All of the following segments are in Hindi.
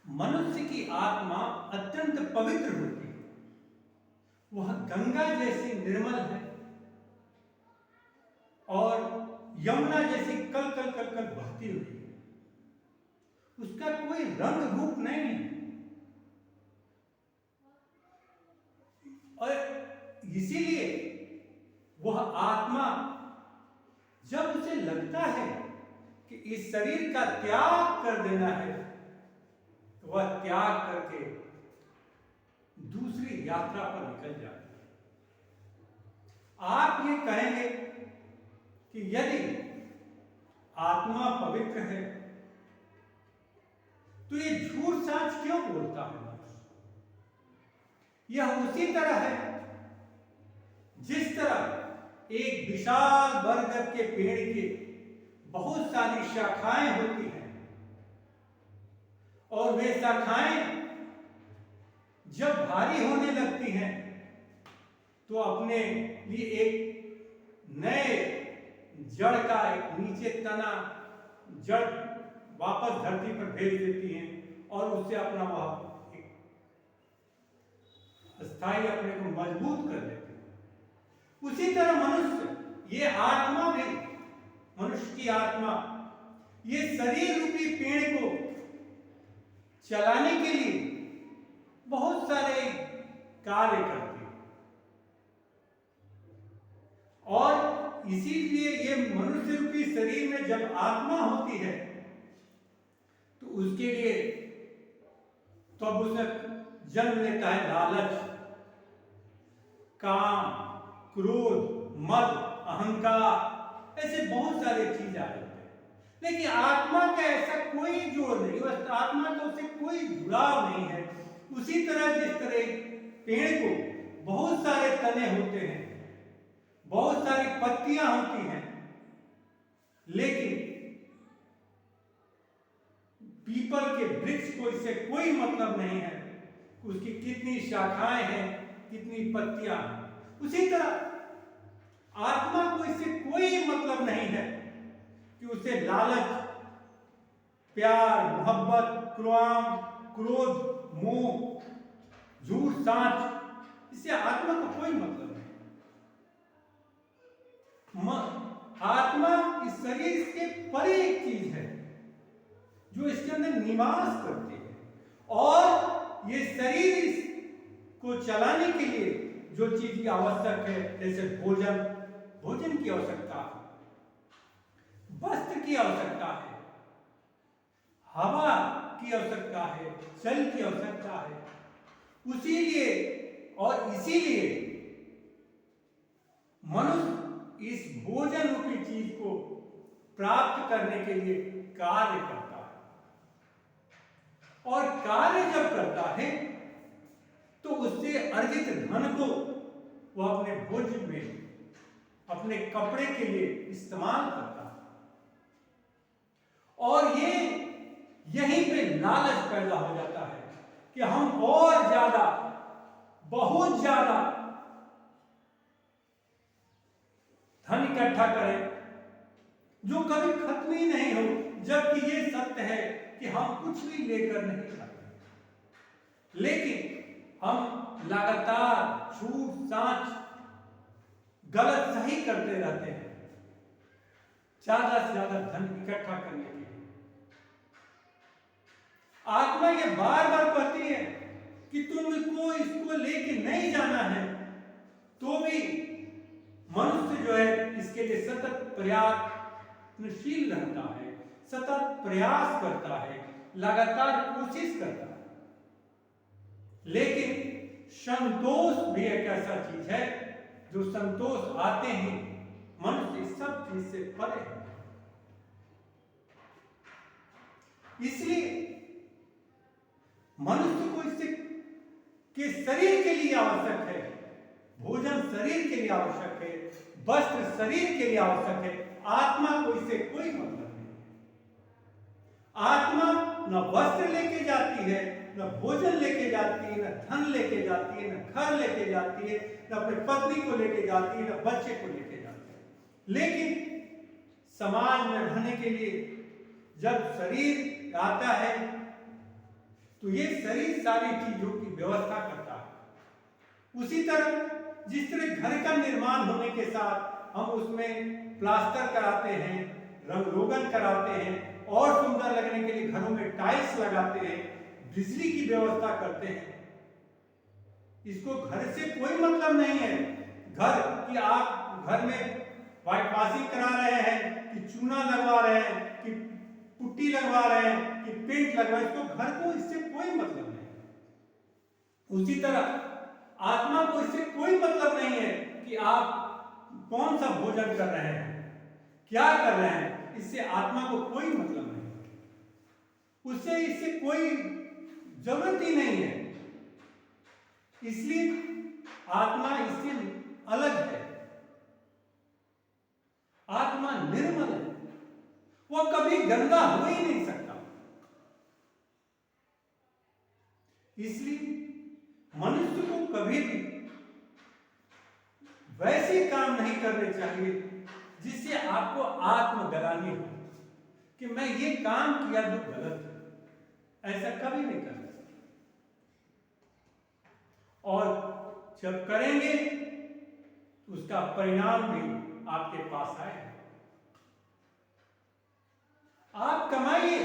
मनुष्य की आत्मा अत्यंत पवित्र होती है। वह गंगा जैसी निर्मल है और यमुना जैसी कल कल कल कल बहती हुई है। उसका कोई रंग रूप नहीं है और इसीलिए वह आत्मा जब उसे लगता है कि इस शरीर का त्याग कर देना है तो वह त्याग करके दूसरी यात्रा पर निकल जाती है। आप ये कहेंगे कि यदि आत्मा पवित्र है तो ये झूठ साच क्यों बोलता है मनुष्य? यह उसी तरह है जिस तरह एक विशाल बरगद के पेड़ के बहुत सारी शाखाएं होती हैं और वे शाखाएं जब भारी होने लगती हैं तो अपने लिए एक नए जड़ का एक नीचे तना जड़ वापस धरती पर भेज देती हैं और उससे अपना वह स्थायी अपने को मजबूत कर देते हैं। उसी तरह मनुष्य, ये आत्मा भी, मनुष्य की आत्मा ये शरीर रूपी पेड़ को चलाने के लिए बहुत सारे कार्य करती है और इसीलिए ये मनुष्य रूपी शरीर में जब आत्मा होती है तो उसके लिए तो अब उसे जन्म लेता है लालच, काम, क्रोध, मद, अहंकार, ऐसे बहुत सारे चीज आ जाते हैं। लेकिन आत्मा का ऐसा कोई जोड़ नहीं, बस आत्मा का उससे कोई जुड़ाव नहीं है। उसी तरह जिस तरह पेड़ को बहुत सारे तने होते हैं, बहुत सारी पत्तियां होती हैं, लेकिन पीपल के वृक्ष को इससे कोई मतलब नहीं है उसकी कितनी शाखाएं हैं, कितनी पत्तियां हैं। उसी तरह आत्मा को इससे कोई मतलब नहीं है कि उसे लालच, प्यार, मोहब्बत, क्रोध, मोह, झूठ साच, इससे आत्मा को कोई मतलब नहीं। आत्मा इस शरीर के परे एक चीज है जो इसके अंदर निवास करती है और ये शरीर को चलाने के लिए जो चीज की आवश्यक है, जैसे भोजन की आवश्यकता है, वस्त्र की आवश्यकता है, हवा की आवश्यकता है, जल की आवश्यकता है, इसीलिए मनुष्य इस भोजन रूपी चीज को प्राप्त करने के लिए कार्य करता है और कार्य जब करता है तो उससे अर्जित धन को वह अपने भोजन में, अपने कपड़े के लिए इस्तेमाल करता है और यहीं पे लालच पैदा हो जाता है कि हम और ज्यादा, बहुत ज्यादा धन इकट्ठा करें जो कभी खत्म ही नहीं हो, जबकि ये सत्य है कि हम कुछ भी लेकर नहीं जाते, लेकिन हम लगातार झूठ साच, गलत सही करते रहते हैं ज्यादा से ज्यादा धन इकट्ठा करने के लिए। आत्मा ये बार बार कहती है कि तुमको इसको लेके नहीं जाना है, तो भी मनुष्य जो है इसके लिए सतत प्रयत्नशील रहता है, सतत प्रयास करता है, लगातार कोशिश करता है। लेकिन संतोष भी एक ऐसा चीज है जो संतोष आते ही मनुष्य इस सब चीज से परे है। इसलिए मनुष्य को इससे के शरीर के लिए आवश्यक है, भोजन शरीर के लिए आवश्यक है, वस्त्र शरीर के लिए आवश्यक है, आत्मा को इससे कोई मतलब नहीं। आत्मा न वस्त्र लेके जाती है, न भोजन लेके जाती है, न धन लेके जाती है, न घर लेके जाती है, न अपने पत्नी को लेके जाती है, न बच्चे को लेके जाती है। लेकिन समाज में रहने के लिए जब शरीर आता है तो ये शरीर सारी चीजों की व्यवस्था करता है। उसी तरह जिस तरह घर का निर्माण होने के साथ हम उसमें प्लास्टर कराते हैं, रंग रोगन कराते हैं और सुंदर लगने के लिए घरों में टाइल्स लगाते हैं, बिजली की व्यवस्था करते हैं, इसको घर से कोई मतलब नहीं है। घर कि आप घर में व्हाइट वॉशिंग करा रहे हैं कि चूना लगवा रहे हैं कि पुट्टी लगवा रहे हैं कि पेंट लगवा रहे हैं, इसको घर को इससे कोई मतलब नहीं। उसी तरह आत्मा को इससे कोई मतलब नहीं है कि आप कौन सा भोजन कर रहे हैं, क्या कर रहे हैं, इससे आत्मा को कोई मतलब नहीं, उससे इससे कोई जरूरत ही नहीं है। इसलिए आत्मा इससे अलग है। आत्मा निर्मल है, वो कभी गंदा हो ही नहीं सकता। इसलिए मनुष्य को कभी भी वैसे काम नहीं करने चाहिए जिससे आपको आत्मग्लानि हो कि मैं ये काम किया जो गलत है। ऐसा कभी नहीं करना। और जब करेंगे तो उसका परिणाम भी आपके पास आएगा। आप कमाइए,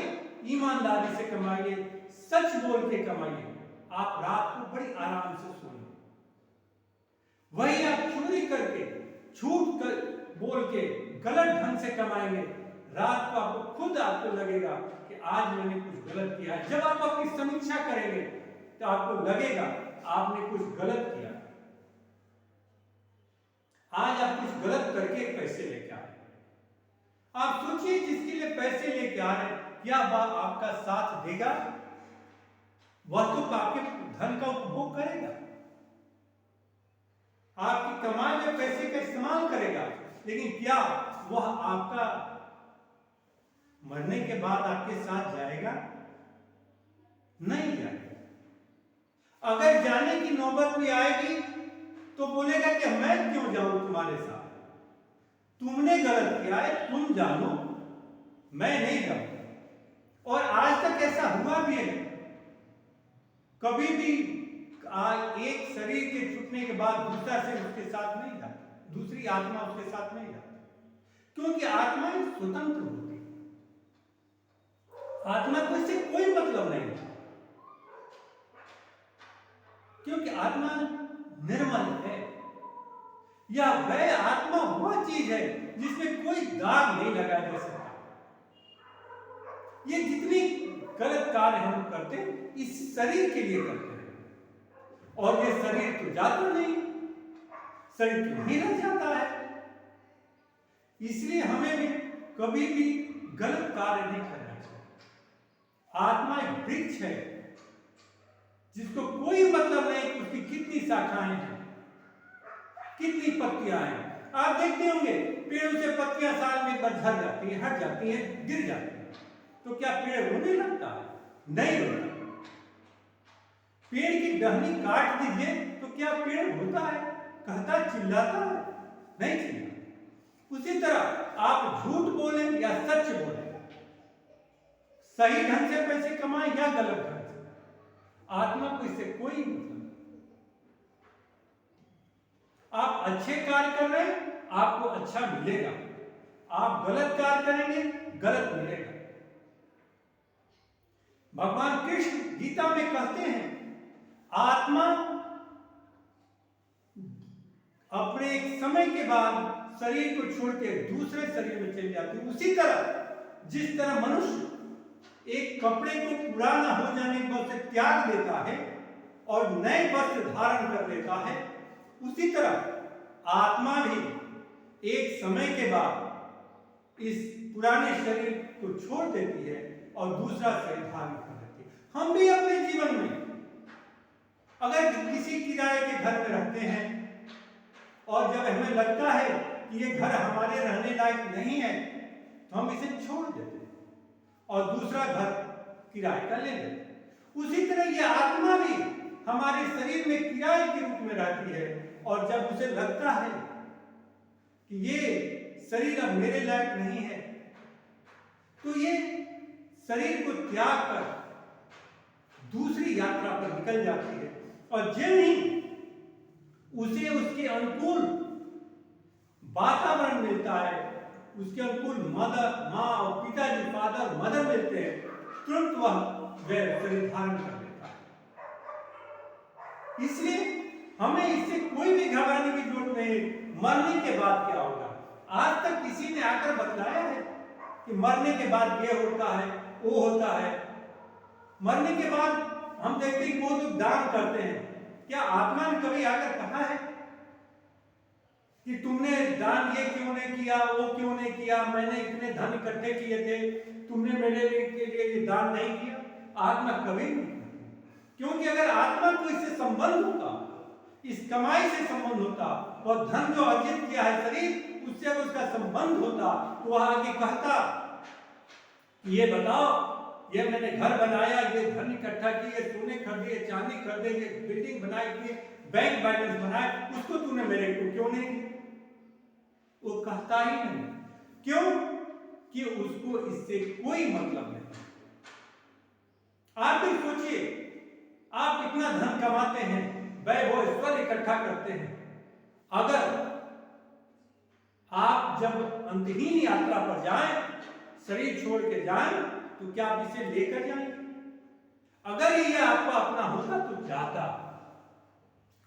ईमानदारी से कमाइए, सच बोल के कमाइए, आप रात को बड़ी आराम से सोइए। वही आप चोरी करके, झूठ कर बोल के, गलत ढंग से कमाएंगे, रात को आपको खुद आपको लगेगा कि आज मैंने कुछ गलत किया है। जब आप अपनी समीक्षा करेंगे तो आपको लगेगा आपने कुछ गलत किया। आज आप कुछ गलत करके पैसे लेके आ रहे हैं। आप सोचिए जिसके लिए पैसे लेके आ रहे हैं, क्या वह आपका साथ देगा? वह तो आपके धन का उपभोग करेगा, आपकी कमाई में पैसे का इस्तेमाल करेगा, लेकिन क्या वह आपका मरने के बाद आपके साथ जाएगा? नहीं जाएगा। अगर जाने की नौबत भी आएगी तो बोलेगा कि मैं क्यों जाऊं तुम्हारे साथ, तुमने गलत किया है, तुम जानो, मैं नहीं जाऊंगा। और आज तक ऐसा हुआ भी है। कभी भी एक शरीर के छूटने के बाद दूसरा शरीर उसके साथ नहीं जाता, दूसरी आत्मा उसके साथ नहीं जाती, क्योंकि आत्मा स्वतंत्र होती है। आत्मा को इससे कोई मतलब नहीं है, क्योंकि आत्मा निर्मल है। या वह आत्मा वह चीज है जिसमें कोई दाग नहीं लगाया जा सकता। ये जितनी गलत कार्य हम करते हैं इस शरीर के लिए करते हैं, और ये शरीर तो जाता नहीं, शरीर तो नहीं रह जाता है। इसलिए हमें भी कभी भी गलत कार्य नहीं करना चाहिए। आत्मा एक वृक्ष है जिसको कोई मतलब नहीं कि उसकी कितनी शाखाएं हैं, कितनी पत्तियां हैं। आप देखते होंगे पेड़ों से पत्तियां साल में झड़ जाती हैं, हट जाती हैं, गिर जाती हैं, तो क्या पेड़ रोने लगता है? नहीं रोता। पेड़ की टहनी काट दीजिए तो क्या पेड़ रोता है, कहता है, चिल्लाता है? नहीं चिल्लाता। उसी तरह आप झूठ बोले या सच बोले, सही ढंग से पैसे कमाएं या गलत ढंग से, आत्मा को इससे कोई मतलब नहीं। आप अच्छे कार्य कर रहे हैं, आपको अच्छा मिलेगा। आप गलत कार्य करेंगे, गलत मिलेगा। भगवान कृष्ण गीता में कहते हैं, आत्मा अपने एक समय के बाद शरीर को छोड़ के दूसरे शरीर में चली जाती है। उसी तरह जिस तरह मनुष्य एक कपड़े को पुराना हो जाने के बाद उसे त्याग देता है और नए वस्त्र धारण कर लेता है, उसी तरह आत्मा भी एक समय के बाद इस पुराने शरीर को छोड़ देती है और दूसरा शरीर धारण कर लेती है। हम भी अपने जीवन में अगर किसी किराए के घर में रहते हैं और जब हमें लगता है कि ये घर हमारे रहने लायक नहीं है, तो हम इसे छोड़ देते हैं और दूसरा घर किराए का ले लेते हैं। उसी तरह ये आत्मा भी हमारे शरीर में किराए के रूप में रहती है, और जब उसे लगता है कि ये शरीर अब मेरे लायक नहीं है, तो ये शरीर को त्याग कर दूसरे यात्रा पर निकल जाती है और जो ही उसे उसके अनुकूल वातावरण मिलता है, उसके अनुकूल मदर, माँ और पिताजी, फादर मदर मिलते हैं, तुरंत वह शरीर धारण कर लेता है। इसलिए हमें इससे कोई भी घबराने की जरूरत नहीं। मरने के बाद क्या होगा? आज तक किसी ने आकर बताया है कि मरने के बाद ये होता है, वो होता है? मरने के बाद हम देखते हैं कि वो लोग दान करते हैं। क्या आत्मा ने कभी आकर कहा है कि तुमने दान ये क्यों नहीं किया, वो क्यों नहीं किया, मैंने इतने धन इकट्ठे किए थे, तुमने मेरे लिए ये दान नहीं किया? आत्मा कभी नहीं। क्योंकि अगर आत्मा को इससे संबंध होता, इस कमाई से संबंध होता, और धन जो अर्जित किया है शरीर, उससे अगर उसका संबंध होता तो वह आगे कहता, ये बताओ, ये मैंने घर बनाया, ये धन इकट्ठा किए, सोने खरीदे, चांदी खरीदे, ये बिल्डिंग बनाई, ये बैंक बैलेंस बनाए, उसको तूने मेरे को क्यों नहीं दिया? वो कहता ही नहीं। क्यों? कि उसको इससे कोई मतलब नहीं। आप भी सोचिए, आप इतना धन कमाते हैं, वैभव ऐश्वर्य इकट्ठा करते हैं, अगर आप जब अंतहीन यात्रा पर जाएं, शरीर छोड़ के जाएं, तो क्या आप इसे लेकर जाएंगे? अगर ये आपका अपना होता तो जाता।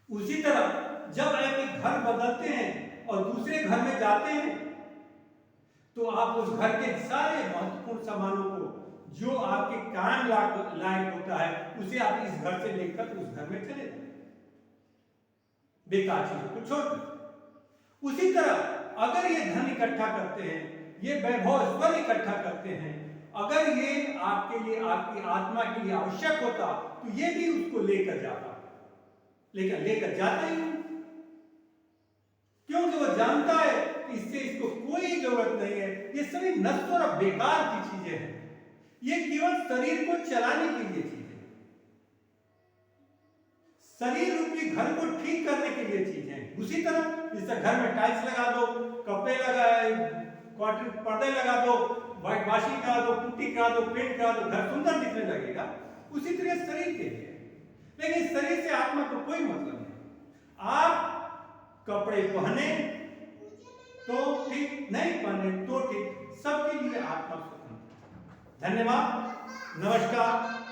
उसी तरह जब आप एक घर बदलते हैं और दूसरे घर में जाते हैं, तो आप उस घर के सारे महत्वपूर्ण सामानों को, जो आपके काम लायक होता है, उसे आप इस घर से लेकर उस घर में चले जाते, बेकार चीजों को छोड़कर। उसी तरह अगर ये धन इकट्ठा करते हैं, ये वैभव ऐश्वर्य इकट्ठा करते हैं, अगर ये आपके लिए, आपकी आत्मा के लिए आवश्यक होता, तो ये भी उसको लेकर जाता, लेकिन लेकर जाता ही नहीं। क्योंकि वो जानता है कि इससे इसको कोई जरूरत नहीं है, ये सभी नश्वर और बेकार की चीजें हैं, ये केवल शरीर को चलाने के लिए चीजें, शरीर रूपी घर को ठीक करने के लिए चीजें। उसी तरह जैसे घर में टाइल्स लगा दो, कपड़े लगाए, कॉटन पर्दे लगा दो, व्हाइट वॉशिंग करा दो, पुट्टी करा दो, पेंट करा दो, घर सुंदर दिखने लगेगा। उसी तरह शरीर के लिए, लेकिन शरीर से आत्मा को कोई मतलब नहीं। आप कपड़े पहने तो ठीक, नहीं पहने तो ठीक, सबके लिए आत्मा स्वतंत्र। धन्यवाद, नमस्कार।